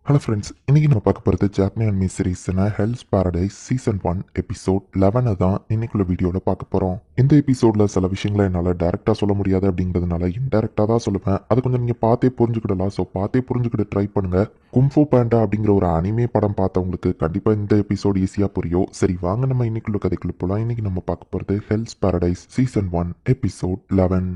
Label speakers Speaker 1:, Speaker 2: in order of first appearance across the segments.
Speaker 1: Hello friends, இன்னைக்கு நம்ம பார்க்க போகிறது ஜாப்பனீஸ் அனிமி சீரிஸ்னா ஹெல்ஸ் பாரடைஸ் சீசன் 1 எபிசோட் 11 தான் இன்னைக்குள்ள வீடியோவில் பார்க்க போகிறோம். இந்த எபிசோடில் சில விஷயங்களை என்னால் டேரெக்டாக சொல்ல முடியாது அப்படிங்கிறதுனால இன்டெரக்டாக தான் சொல்லுவேன். அது கொஞ்சம் நீங்கள் பார்த்தே புரிஞ்சுக்கிடலாம். ஸோ பார்த்தே புரிஞ்சுக்கிட்டு ட்ரை பண்ணுங்கள். கும்ஃபு பேண்டா அப்படிங்கிற ஒரு அனிமே படம் பார்த்தவங்களுக்கு கண்டிப்பாக இந்த எபிசோட் ஈஸியாக புரியும். சரி வாங்க நம்ம இன்னைக்குள்ள கதைக்குள்ள போகலாம். இன்னைக்கு நம்ம பார்க்க போகிறது ஹெல்ஸ் பாரடைஸ் சீசன் 1 எபிசோட் 11.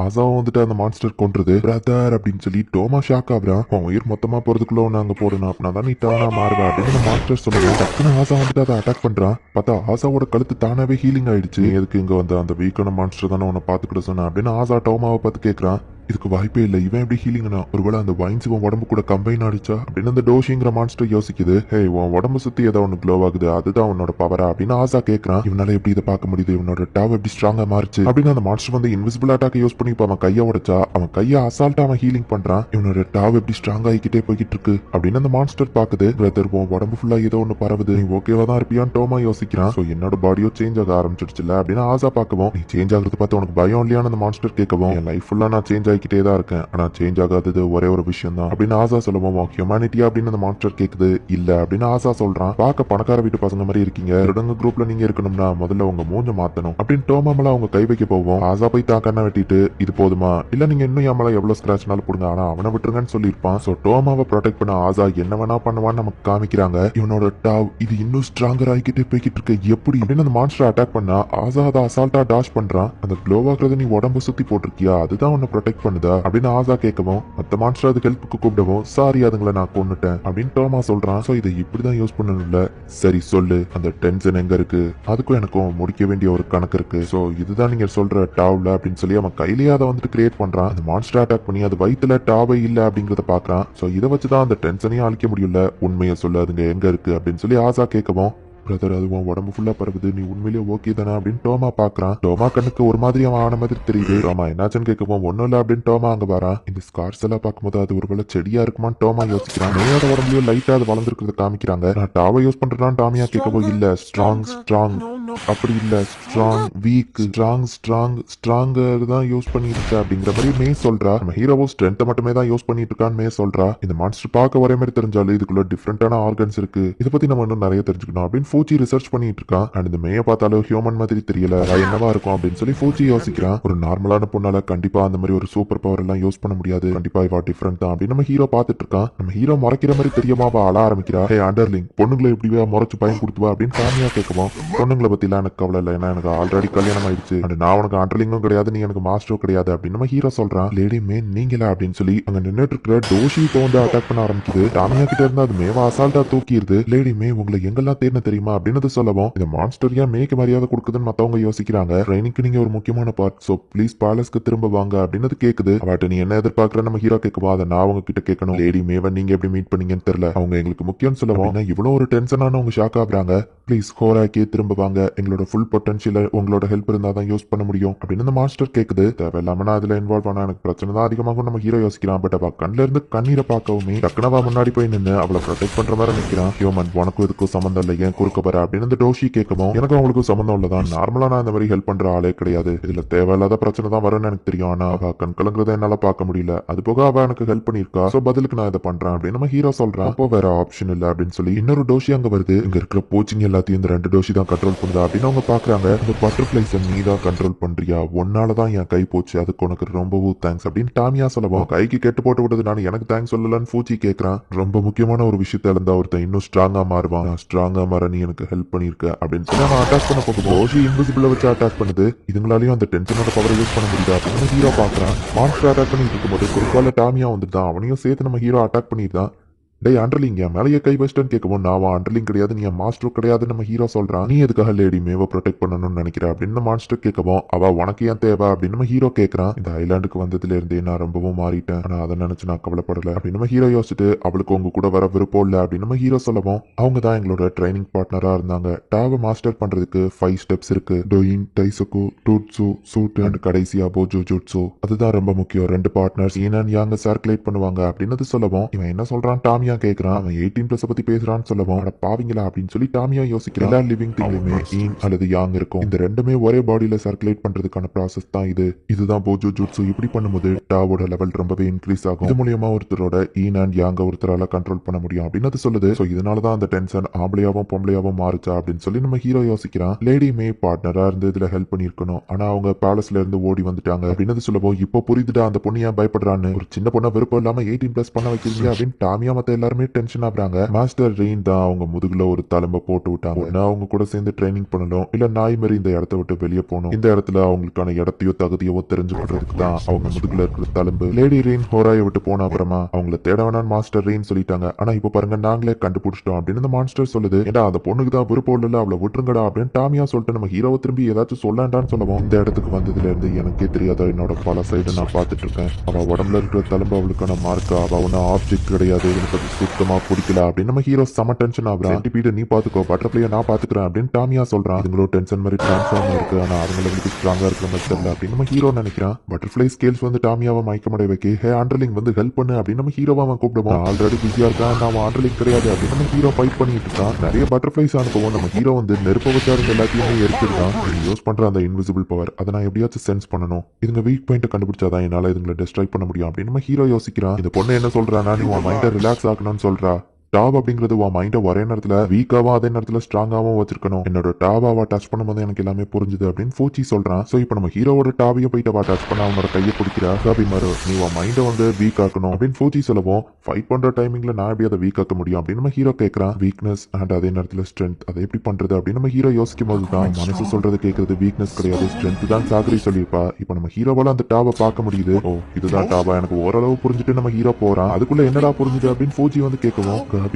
Speaker 1: ஆசாவும் வந்துட்டு அந்த மான்ஸ்டர் கொன்றது பிரதர் அப்படின்னு சொல்லி டோமா ஷாக் ஆகுறான். அவன் உயிர் மொத்தமா போறதுக்குள்ள ஒன்று அங்கே போடணும் அப்படின்னா தான் நீ தானா மாறுவேன் அப்படின்னு அந்த மான்ஸ்டர் சொல்லுவேன். டக்குன்னு ஆசா வந்துட்டு அதை அட்டாக் பண்றான். பார்த்தா ஆசாவோட கழுத்து தானாவே ஹீலிங் ஆயிடுச்சு. எதுக்கு இங்க வந்து அந்த வீக்கான மான்ஸ்டர் தானே உன்னை பார்த்துக்கிட சொன்னேன் அப்படின்னு ஆசா டோமாவை பார்த்து கேட்கறான். இதுக்கு வாய்ப்பே இல்லை, இவன் எப்படி ஹீலிங்னா ஒருவேளை அந்த வைன்ஸ் இவன் உடம்பு கூட கம்பைன் ஆடிச்சா அப்படின்னு அந்த டோஷிங்கிற மான்ஸ்டர் யோசிக்குது. ஹே உன் உடம்பு சுத்தி ஏதோ ஒன்று க்ளோ ஆகுது, அதுதான் உன்னோட பவரா அப்படின்னு ஆசா கேட்கறான். இவனால எப்படி இதை பார்க்க முடியுது, இவனோட டாவ் எப்படி ஸ்ட்ராங்கா மாறிச்சு அப்படின்னு அந்த மான்ஸ்டர் வந்து இன்விசிபிள் அட்டாக் யூஸ் பண்ணி இப்போ அவன் கையை உடைச்சா அவன் கையை அசால்ட்டா அவன் ஹீலிங் பண்றான். இவனோட டாவ் எப்படி ஸ்ட்ராங் ஆகிக்கிட்டே போய்கிட்டு இருக்கு அப்படின்னு அந்த மான்ஸ்டர் பாக்குது. பிரதர் உன் உடம்பு ஃபுல்லா ஏதோ ஒன்று பரவுது, நீ ஓகேவா தான் இருப்பியான்னு டோமா யோசிக்கிறான். ஸோ என்னோட பாடியோ சேஞ்ச் ஆக ஆரம்பிச்சிடுச்சுல அப்படின்னு ஆசா பார்க்கவும், நீ சேஞ்ச் ஆகுறது பார்த்து உனக்கு பயம் இல்லையான்னு அந்த மான்ஸ்டர் கேட்கவும், என் லைஃப் ஃபுல்லா நான் சேஞ்ச் ஆகிக்கிட்டே தான் இருக்கேன், நான் சேஞ்ச் ஆகாதது ஒரே ஒரு விஷயம் தான் அப்படின்னு ஆசா சொல்லுவோம். ஹியூமனிட்டியா அப்படின்னு அந்த மான்ஸ்டர் கேக்குது. இல்ல அப்படின்னு ஆசா சொல்றான். பார்க்க பணக்கார வீட்டு பசங்க மாதிரி இருக்கீங்க, ரெடுங்க குரூப்ல நீங்க இருக்கணும்னா முதல்ல உங்க மூஞ்ச மாத்தணும் அப்படின்னு டோமாமலா அவங்க கை வைக்க போவோம். ஆசா போய் தான் கண்ணை வெட்டிட்டு இது போதுமா இல்ல நீங்க இன்னும் ஏமலா எவ்வளவு ஸ்கிராச்னாலும் போடுங்க, ஆனா அவனை விட்டுருங்கன்னு சொல்லியிருப்பான். சோ டோமாவை ப்ரொடெக்ட் பண்ண ஆசா என்ன வேணா பண்ணுவான்னு நமக்கு காமிக்கிறாங்க. இவனோட டாவ் இது இன்னும் ஸ்ட்ராங்கர் ஆகிக்கிட்டே போய்கிட்டு இருக்க எப்படி அப்படின்னு அந்த மான்ஸ்டர் அட்டாக் பண்ணா ஆசா அதை அசால்ட்டா டாஷ் பண்றான். அந்த க்ளோ ஆகுறது நீ உடம்பு சுத்தி போட்டிருக்கியா, அதுதான் உன்னை ப்ரொடெக்ட் பண்ணுதா அப்படின்னு ஆசா கேட்கவும், மத்த மான்ஸ்டர் அதுக்கு ஹெல்ப்புக்கு கூப்பிடவும், சாரி அதுங்களை நான் கொன்னுட்டேன் அப்படின்னு டோமா சொல்றான். சோ இதை இப்படிதான் யூஸ் பண்ணணும்ல, சரி சொல்லு அந்த டென்ஷன் எங்க இருக்கு, அதுக்கும் எனக்கும் முடிக்க வேண்டிய ஒரு கணக்கு இருக்கு. சோ இதுதான் நீங்க சொல்ற டாவ்ல அப்படின்னு சொல்லி அவன் கையிலேயே அதை வந்துட்டு கிரியேட் பண்றான். அந்த மான்ஸ்டர் அட்டாக் பண்ணி அது வயித்துல டாவே இல்ல அப்படிங்கறத பாக்குறான். சோ இதை வச்சுதான் அந்த டென்ஷனையும் அழிக்க முடியல, உண்மையை சொல்லு அதுங்க எங்க இருக்கு அப்படின்னு சொல்லி ஆசா கேட்கவும், பிரதர் அது உன் உடம்பு ஃபுல்லா பரவுது, நீ உண்மையிலேயே ஓகே தானே அப்படின்னு டோமா பாக்குறான். டோமா கண்ணுக்கு ஒரு மாதிரி அவன் ஆன மாதிரி தெரியுது. டோமா என்னாச்சுன்னு கேட்கவும் ஒன்னும் இல்ல அப்படின்னு டோமா அங்க வரான். இந்த ஸ்கார்ஸ் எல்லாம் பார்க்கும்போது அது ஒருவேளை செடியா இருக்குமான்னு டோமா யோசிக்கிறான். மேயோட உடம்புலயும் லைட்டா அது வளர்ந்துருக்கிறத காமிக்கிறாங்க. நான் டாவை யூஸ் பண்றேன் டாமியா கேட்கவும், இல்ல ஸ்ட்ராங் அப்படி இல்ல ஸ்ட்ராங் வீக் ஸ்ட்ராங்கர் தான் யூஸ் பண்ணிட்டு இருக்க அப்படிங்கிற மாதிரி மே சொல்றா. நம்ம ஹீரோவோ ஸ்ட்ரென்த்தை மட்டுமே தான் யூஸ் பண்ணிட்டு இருக்கான்னு மே சொல்றா. இந்த மான்ஸ்டர் பார்க்க ஒரே மாதிரி தெரிஞ்சாலும் இதுக்குள்ள டிஃப்ரெண்டான ஆர்கன்ஸ் இருக்கு, இதை பத்தி நம்ம இன்னும் நிறைய தெரிஞ்சுக்கணும் அப்படின்னு ஃபூச்சி ரிசர்ச் பண்ணிட்டு இருக்கான். அண்ட் இந்த மேய பார்த்தாலும் ஹியூமன் மாதிரி தெரியல, அது என்னவா இருக்கும் அப்படின்னு சொல்லி ஃபூச்சி யோசிக்கிறான். ஒரு நார்மலான பொண்ணால கண்டிப்பா அந்த மாதிரி ஒரு சூப்பர் பவர் எல்லாம் யூஸ் பண்ண முடியாது, கண்டிப்பா இவா டிஃப்ரெண்ட் தான் அப்படின்னு நம்ம ஹீரோ பார்த்துட்டு இருக்கான். நம்ம ஹீரோ முறைக்கிற மாதிரி தெரியாம அவ அழ ஆரம்பிக்கிறா. ஹே அண்டர்லிங், பொண்ணுங்களை எப்படியா முறைச்சு பயம் கொடுத்துவா அப்படின்னு காமியா கேட்கவும், பொண்ணுங்களை பத்திலாம் எனக்கு கவலை இல்லை, ஏன்னா எனக்கு ஆல்ரெடி கல்யாணம் ஆயிடுச்சு, அண்ட் நான் உனக்கு அண்டர்லிங்கும் கிடையாது, நீ எனக்கு மாஸ்டரும் கிடையாது அப்படின்னு நம்ம ஹீரோ சொல்றான். லேடி மே நீங்களா அப்படின்னு சொல்லி அங்க நின்றுட்டு இருக்கிற டோஷி இப்போ வந்து அட்டாக் பண்ண ஆரம்பிக்குது. டாமியா கிட்ட இருந்து அது மேவா அசால்ட்டா தூக்கிடுது. லேடி மே உங்களை எங்கெல்லாம் தேர்ன தெரியுமா அப்படின்னு சொல்லவும், இந்த மான்ஸ்டர் ஏன் மேய்க்கு மரியாதை கொடுக்குதுன்னு மத்தவங்க யோசிக்கிறாங்க. ட்ரைனிங்க்கு நீங்க ஒரு முக்கியமான பார்ட், சோ ப்ளீஸ் பேலஸ்க்கு திரும்ப வாங்க அப்படின்னு கேக்குது. அவட்ட நீ என்ன எதிர்பார்க்கற நம்ம ஹீரோ கேட்கவா, அதை நான் அவங்க கிட்ட கேட்கணும். லேடி மேவன் நீங்க எப்படி மீட் பண்ணீங்கன்னு தெரியல, அவங்க எங்களுக்கு முக்கியம் சொல்லவும், இவ்வளவு ஒரு டென்ஷனான அவங்க ஷாக் ஆகுறாங்க. ப்ளீஸ் ஹோராக்கே திரும்ப வாங்க, எங்களோட ஃபுல் பொட்டன்ஷியல உங்களோட ஹெல்ப் இருந்தா தான் யூஸ் பண்ண முடியும் அப்படின்னு அந்த மாஸ்டர் கேக்குது. தேவையில்லாம நான் அதுல இன்வால்வ் ஆனா எனக்கு பிரச்சனை தான் அதிகமாகும் நம்ம ஹீரோ யோசிக்கிறான். பட் அவ கண்ணுல இருந்து கண்ணீரை பார்க்கவுமே டக்குனவா முன்னாடி போய் நின்று அவளை ப்ரொடெக்ட் பண்ற மாதிரி நிற்கிறான். ஹியூமன் உனக்கும் இதுக்கும் சம்மந்தம் இல்லை, ஏன் குறுக்க வர அப்படின்னு இந்த டோஷி கேட்கவும், எனக்கும் அவங்களுக்கும் சம்மந்தம் உள்ளதான், நார்மலா நான் இந்த மாதிரி ஹெல்ப் பண்ற ஆளே கிடையாது, இதுல தேவையில்லாத பிரச்சனை தான் வரும்னு எனக்கு தெரியும், ஆனா அவ கண் கலங்குறத என்னால பார்க்க முடியல, அது போக அவ எனக்கு ஹெல்ப் பண்ணிருக்கா, சோ பதிலுக்கு நான் இதை பண்றேன் அப்படின்னு நம்ம ஹீரோ சொல்றான். அப்போ வேற ஆப்ஷன் இல்ல அப்படின்னு சொல்லி இன்னொரு டோஷி அங்க வருது. இங்க இருக்கிற போச்சிங் எல்லாத்தையும் இந்த ரெண்டு டோஷி தான் கண்ட்ரோல் பண்ணுதா அப்படின்னு அவங்க பாக்குறாங்க. இந்த பட்டர்ஃபிளைஸ் நீ தான் கண்ட்ரோல் பண்றியா, ஒன்னாலதான் என் கை போச்சு, அதுக்கு உனக்கு ரொம்பவும் தேங்க்ஸ் அப்படின்னு டாமியா சொல்லவும், கைக்கு கெட்டு போட்டு விடுறது நான் எனக்கு தேங்க்ஸ் சொல்லலன்னு பூச்சி கேட்கறான். ரொம்ப முக்கியமான ஒரு விஷயத்த இருந்தா ஒருத்தன் இன்னும் ஸ்ட்ராங்கா மாறுவான், நான் ஸ்ட்ராங்கா மாற நீ எனக்கு ஹெல்ப் பண்ணிருக்க அப்படின்னு சொல்லி அவன் அட்டாக் பண்ண போகும்போது டோஷி இன்விசிபிள வச்சு அட்டாக் பண்ணுது. இதுங்களாலையும் அந்த டென்ஷனோட பவரை யூஸ் பண்ண முடியுதா அப்படின்னு ஹீரோ பாக்குறான். மான்ஸ்டர் அட்டாக் பண்ணிட்டு இருக்கும்போது குறுக்கால டாமியா வந்துட்டான், அவனையும் சேர்த்து நம்ம ஹீரோ அட்டாக் பண்ணிருந்தான். டேய் அண்டர்லிங் என் மேலேயே கை வச்சிட்டேன்னு கேட்கவும், நான் அண்டர்லிங் கிடையாது, நீ மாஸ்டர் கிடையாது நம்ம ஹீரோ சொல்றான். நீ எதுக்காக லேடி மேவ ப்ரொடெக்ட் பண்ணணும்னு நினைக்கிற அப்படின்னு மான்ஸ்டர் கேட்கவும், அவ உனக்கு ஏன் தேவை அப்படின்னு நம்ம ஹீரோ கேட்கறான். இந்த ஐலாண்டுக்கு வந்ததுல இருந்தே நான் ரொம்பவும் மாறிட்டேன், ஆனா அதை நினைச்சு நான் கவலைப்படல அப்படின்னு நம்ம ஹீரோ யோசிச்சுட்டு, அவளுக்கு உங்க கூட வர விருப்பம் இல்ல அப்படின்னு நம்ம ஹீரோ சொல்லவும், அவங்க தான் எங்களோட ட்ரைனிங் பார்ட்னரா இருந்தாங்க. டாவை மாஸ்டர் பண்றதுக்கு 5 ஸ்டெப்ஸ் இருக்கு, டோயின் டைசக்கு டூட்சு சூட் அண்ட் கடைசியா போஜு ஜுட்சு, அதுதான் ரொம்ப முக்கியம். 2 பார்ட்னர்ஸ் ஈன் அண்ட் யாங்க சர்க்குலேட் பண்ணுவாங்க அப்படின்னு சொல்லவும், இவன் என்ன சொல்றான் டாமியா டாமியா கேக்குறான். அவன் 18+ பத்தி பேசுறான்னு சொல்லவும், அட பாவிங்களா அப்படின்னு சொல்லி டாமியா யோசிக்கிறான். எல்லா லிவிங் திங்லயுமே ஈன் அல்லது யாங் இருக்கும். இந்த ரெண்டுமே ஒரே பாடியில சர்க்குலேட் பண்றதுக்கான ப்ராசஸ் தான் இது. இதுதான் போஜோ ஜூட்ஸு. இப்படி பண்ணும்போது டாவோட லெவல் ரொம்பவே இன்க்ரீஸ் ஆகும். இது மூலியமா ஒருத்தரோட ஈன் அண்ட் யாங்க ஒருத்தரால கண்ட்ரோல் பண்ண முடியும் அப்படின்னு அது சொல்லுது. சோ இதனாலதான் அந்த டென்ஷன் ஆம்பளையாவும் பொம்பளையாவும் மாறுச்சா அப்படின்னு சொல்லி நம்ம ஹீரோ யோசிக்கிறான். லேடியுமே பார்ட்னரா இருந்து இதுல ஹெல்ப் பண்ணிருக்கணும். ஆனா அவங்க பேலஸ்ல இருந்து ஓடி வந்துட்டாங்க அப்படின்னு சொல்லவும், இப்போ புரியுதுடா அந்த பொண்ணு ஏன் பயப்படுறான்னு. ஒரு சின்ன பொண்ணை விருப்பம் இல்லாம 18+ பண்ண வைக்கிறீங்க அப்படின்னு டாமியா மத்த எல்லாருமே டென்ஷன் ஆகுறாங்க. மாஸ்டர் ரெயின் தான் அவங்க முதுகுல ஒரு தழும்ப போட்டு விட்டாங்க. அவங்க கூட சேர்ந்து ட்ரைனிங் பண்ணணும், இல்ல நாய் மாதிரி இந்த இடத்த விட்டு வெளியே போகணும். இந்த இடத்துல அவங்களுக்கான இடத்தையோ தகுதியோ தெரிஞ்சுக்கிறதுக்கு தான் அவங்க முதுகுல இருக்கிற தழும்பு. லேடி ரெயின் ஹோராயை விட்டு போன அப்புறமா அவங்கள தேட வேணான்னு மாஸ்டர் ரெயின் சொல்லிட்டாங்க. ஆனா இப்போ பாருங்க நாங்களே கண்டுபிடிச்சிட்டோம் அப்படின்னு இந்த மான்ஸ்டர் சொல்லுது. ஏடா அந்த பொண்ணுக்கு தான் விருப்பம் இல்ல, அவளை விட்டுருங்கடா அப்படின்னு டாமியா சொல்லிட்டு நம்ம ஹீரோவை திரும்பி ஏதாச்சும் சொல்லாண்டான்னு சொல்லவும், இந்த இடத்துக்கு வந்ததுல இருந்து எனக்கே தெரியாத என்னோட பல சைடு நான் பார்த்துட்டு இருக்கேன். அவ உடம்புல இருக்கிற தழும்பு அவளுக்கான மார்க்கா, அவ ஒன்னும் ஆப்ஜெக்ட் கிடையாது, எனக்கு அது சுத்தமா பிடிக்கல அப்படின்னு நம்ம ஹீரோ செம டென்ஷன் ஆகுறான். சென்டிபீட நீ பாத்துக்கோ, பட்டர்ஃபிளைய நான் பாத்துக்கிறேன் அப்படின்னு டாமியா சொல்றான். இதுங்களோ டென்ஷன் மாதிரி டிரான்ஸ்ஃபார்ம் இருக்கு, ஆனா அவங்களுக்கு ஸ்ட்ராங்கா இருக்கிற மாதிரி தெரியல அப்படின்னு நம்ம ஹீரோ நினைக்கிறான். பட்டர்ஃபிளை ஸ்கேல்ஸ் வந்து டாமியாவை மயக்கமடை வைக்க, ஹே ஆண்டர்லிங் வந்து ஹெல்ப் பண்ணு அப்படின்னு நம்ம ஹீரோவை அவன் கூப்பிடுவோம். ஆல்ரெடி பிஸியா இருக்கான், நான் ஆண்டர்லிங் கிடையாது அப்படின்னு நம்ம ஹீரோ ஃபைட் பண்ணிட்டு இருக்கான். நிறைய பட்டர்ஃபிளைஸ் அனுப்புவோம். நம்ம ஹீரோ வந்து நெருப்ப வச்சாரு எல்லாத்தையுமே எரிச்சிருக்கான். யூஸ் பண்ற அந்த இன்விசிபிள் பவர் அதை நான் எப்படியாச்சும் சென்ஸ் பண்ணணும். இதுங்க வீக் பாயிண்ட் கண்டுபிடிச்சாதான் என்னால இதுங்களை டிஸ்ட்ராய் பண்ண முடியும் அப்படின்னு நம்ம ஹீரோ யோசிக்கிறான். இந்த பொண்ணு என்ன சொல்றானா, நீ உன் மைண்டை ரிலாக்ஸ் ஆக்கணும்னு சொல்றா. டாப் அப்படிங்கிறது உன் மைண்டை ஒரே நேரத்துல வீக்காவும் அதே நேரத்துல ஸ்ட்ராங்காவும் வச்சிருக்கணும். என்னோட டாபாவா டச் பண்ணும்போது எனக்கு எல்லாமே புரிஞ்சுது அப்படின்னு ஃபூச்சி சொல்றான். சோ இப்போ நம்ம ஹீரோவோட டாவையை போயிட்டு டச் பண்ண அவனோட கையை பிடிக்கிறா. சாபி மாறு, நீ உன் மைண்டை வந்து வீக் ஆக்கணும் அப்படின்னு ஃபூச்சி சொல்லவும், ஃபைட் பண்ற டைமிங்ல நான் எப்படி அதை வீக் ஆக்க முடியும் அப்படின்னு நம்ம ஹீரோ கேட்கறான். வீக்னஸ் அண்ட் அதே நேரத்துல ஸ்ட்ரென்த், அதை எப்படி பண்றது அப்படின்னு நம்ம ஹீரோ யோசிக்கும் போது தான் மனசு சொல்றது கேட்கறது வீக்னஸ் கிடையாது, ஸ்ட்ரென்த் தான் சாகரி சொல்லியிருப்பா. இப்போ நம்ம ஹீரோவால அந்த டாவை பார்க்க முடியுது. ஓ இதுதான் டாபா, எனக்கு ஓரளவு புரிஞ்சுட்டு நம்ம ஹீரோ போறான். அதுக்குள்ள என்னடா புரிஞ்சுது அப்படின்னு ஃபூச்சி வந்து கேட்கவும், அதோட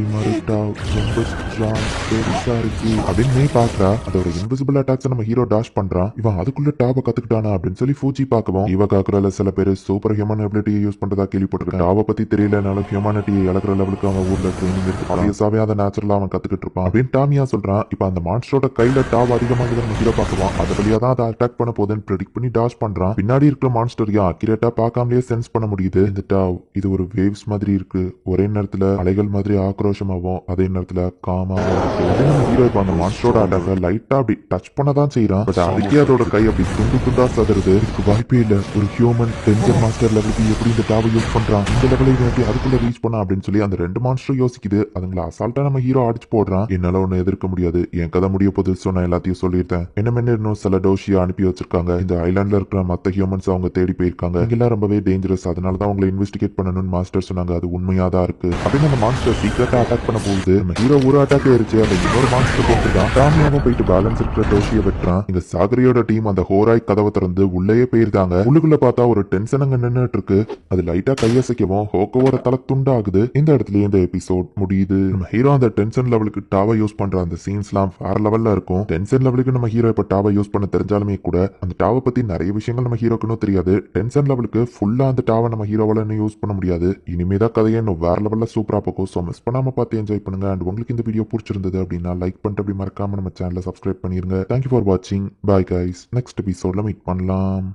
Speaker 1: இன்விசிபிள் அட்டாக்ஸ் நம்ம ஹீரோ டாஷ் பண்றான். இவன் அதுக்குள்ள டாப கத்துக்கிட்டானா அப்படின்னு சொல்லி ஃபூச்சி பார்க்கவும், இவ காக்குறல சில பேர் சூப்பர் ஹியூமன் எபிலிட்டி யூஸ் பண்றதா கேள்விப்பட்டிருக்கேன். டாப பத்தி தெரியலனாலும் ஹியூமனிட்டியை இழக்கிற லெவலுக்கு அவன் ஊர்ல ட்ரைனிங் இருக்கு, ஆப்வியஸாவே அதை நேச்சுரலா அவன் கத்துக்கிட்டு இருப்பான் அப்படின்னு டாமியா சொல்றான். இப்போ அந்த மான்ஸ்டரோட கையில டாப் அதிகமாக நம்ம ஹீரோ பார்க்குவான். அது வழியா தான் அதை அட்டாக் பண்ண போதுன்னு ப்ரெடிக்ட் பண்ணி டாஷ் பண்றான். பின்னாடி இருக்கிற மான்ஸ்டரையும் அக்யூரேட்டா பார்க்காமலேயே சென்ஸ் பண்ண முடியுது. இந்த டாவ் இது ஒரு வேவ்ஸ் மாதிரி இருக்கு, ஒரே நேரத்துல அலைகள் மாதிரி ஆக்ரோஷமாவும் அதே நேரத்துல காமாவும் இருக்கு. அதே நம்ம ஹீரோ இப்போ அந்த மான்ஸ்டரோட அட்டாக்க லைட்டா அப்படி டச் பண்ணதான் செய்யறான். பட் அதுக்கே அதோட கை அப்படி துண்டு துண்டா சதுருது. இதுக்கு வாய்ப்பே இல்ல, ஒரு ஹியூமன் டென்ஜர் மாஸ்டர் லெவலுக்கு எப்படி இந்த டாவை யூஸ் பண்றான், இந்த லெவலில் எப்படி அதுக்குள்ள ரீச் பண்ணா அப்படின்னு சொல்லி அந்த ரெண்டு மான்ஸ்டர் யோசிக்குது. அதுங்களை அசால்ட்டா நம்ம ஹீரோ அடிச்சு போடுறான். என்னால ஒண்ணு எதிர்க்க முடியாது, என் கதை முடிய போது. சோ நான் எல்லாத்தையும் சொல்லியிருந்தேன். என்ன இன்னும் சில டோஷியா அனுப்பி வச்சிருக்காங்க. இந்த ஐலாண்ட்ல இருக்கிற மத்த ஹியூமன்ஸ் அவங்க தேடி போயிருக்காங்க. இங்கெல்லாம் ரொம்பவே டேஞ்சரஸ், அதனாலதான் அவங்களை இன்வெஸ்டிகேட் பண்ணணும்னு மாஸ்டர் சொன்னாங்க. அது உண்மையா தான் இருக்கு அப்படின்னு அந்த மான்ஸ்டர் சீக்கிரட்டா அட்டாக் பண்ண போகுது. நம்ம ஹீரோ ஒரு அட்டாக் ஆயிருச்சு. அந்த இன்னொரு மான்ஸ்டர் போட்டுதான் டாமியாவும் போயிட்டு பேலன்ஸ் இருக்கிற டோஷியை வெட்டுறான். இங்க சாகரியோட டீம் அந்த ஹோராய் கதவை திறந்து உள்ளேயே போயிருக்காங்க. உள்ளுக்குள்ள பார்த்தா ஒரு டென்ஷன் அங்க நின்னுட்டு இருக்கு. அது லைட்டா கையசைக்கவும் ஹோக்கோவோட தலை துண்டாகுது. இந்த இடத்துல இந்த எபிசோட் முடியுது. நம்ம ஹீரோ அந்த டென்ஷன் லெவலுக்கு டாவை யூஸ் பண்ற அந்த சீன்ஸ்லாம் வேற லெவல்ல இருக்கும். டென்ஷன் லெவலுக்கு நம்ம ஹீரோ இப்ப டாவை யூஸ் பண்ண தெரிஞ்சாலுமே கூட அந்த டாவை பத்தி நிறைய விஷயங்கள் நம்ம ஹீரோக்குன்னு தெரியாது. டென்ஷன் லெவலுக்கு ஃபுல்லா அந்த டாவை நம்ம ஹீரோவால இன்னும் யூஸ் பண்ண முடியாது. இனிமேதான் கதையை இன்னும் வேற லெவல்ல சூப்பரா போகும். ஸோ மிஸ் பண்ணாம பார்த்து என்ஜாய் பண்ணுங்க. அண்ட் உங்களுக்கு இந்த வீடியோ பிடிச்சிருந்தது அப்படின்னா லைக் பண்ணிட்டு அப்படி மறக்காம நம்ம சேனலை சப்ஸ்கிரைப் பண்ணிருங்க. தேங்க்யூ ஃபார் வாட்சிங். பாய் கைஸ், நெக்ஸ்ட் எபிசோட்ல மீட் பண்ணலாம்.